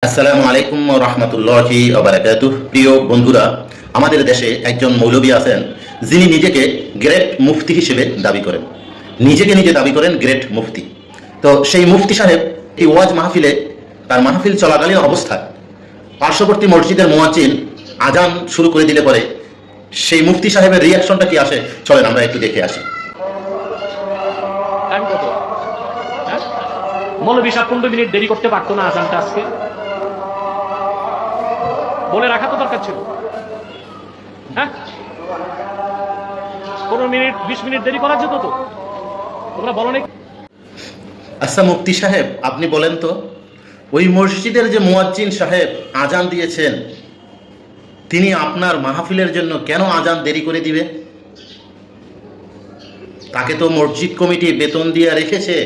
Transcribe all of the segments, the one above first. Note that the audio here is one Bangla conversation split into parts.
আসসালামু আলাইকুম ওয়া রাহমাতুল্লাহি ওয়া বারাকাতুহু। প্রিয় বন্ধুরা, আমাদের দেশে একজন মৌলভী আছেন যিনি নিজেকে গ্রেট মুফতি হিসেবে দাবি করেন। নিজে দাবি করেন গ্রেট মুফতি। তো সেই মুফতি সাহেব এই ওয়াজ মাহফিলে তার মাহফিল চলাকালীন অবস্থায় পার্শ্ববর্তী মসজিদের মুয়াজ্জিন আজান শুরু করে দিলে পরে সেই মুফতি সাহেবের রিয়াকশনটা কি আসে, চলেন আমরা একটু দেখে আসি। টাইম কত? হ্যাঁ, মৌলভী সাহেব 15 মিনিট দেরি করতে পারতো না আজানটা আজকে? বলে রাখা তো দরকার ছিল। হ্যাঁ, 15 মিনিট 20 মিনিট দেরি করা যেত তো, তোমরা বলো না? আচ্ছা মুফতি সাহেব, আপনি বলেন তো, ওই মসজিদের যে মুয়াজ্জিন সাহেব আজান দিয়েছেন তিনি আপনার মাহফিলের জন্য কেন আজান দেরি করে দিবে? তাকে তো মসজিদ কমিটি বেতন দিয়ে রেখেছে,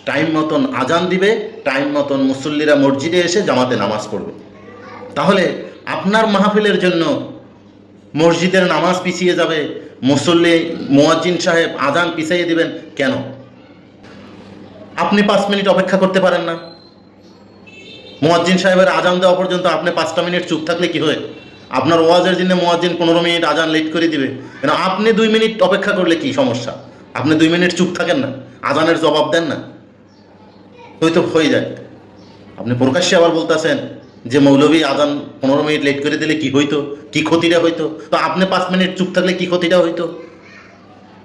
টাইম মতন আজান দিবে, টাইম মতন মুসল্লিরা মসজিদে এসে জামাতে নামাজ পড়বে। তাহলে আপনার মাহফিলের জন্য মসজিদের নামাজ পিছিয়ে যাবে, মুসল্লি মুয়াজ্জিন সাহেব আজান পিছিয়ে দিবেন কেন? আপনি 5 মিনিট অপেক্ষা করতে পারেন না? মুয়াজ্জিন সাহেবের আজান দেওয়া পর্যন্ত আপনি 5টা মিনিট চুপ থাকলে কি হয়? আপনার ওয়াজের জন্য মুয়াজ্জিন 15 মিনিট আজান লেট করে দিবে, কেন আপনি 2 মিনিট অপেক্ষা করলে কি সমস্যা? আপনি 2 মিনিট চুপ থাকেন না, আজানের জবাব দেন না, হয়তো হয়ে যায়। আপনি প্রকাশ্যে আবার বলতেছেন যে মৌলভী আজান 15 মিনিট লেট করে দিলে কি হইতো, কি ক্ষতিটা হইতো? তো আপনি 5 মিনিট চুপ থাকলে কি ক্ষতিটা হইতো?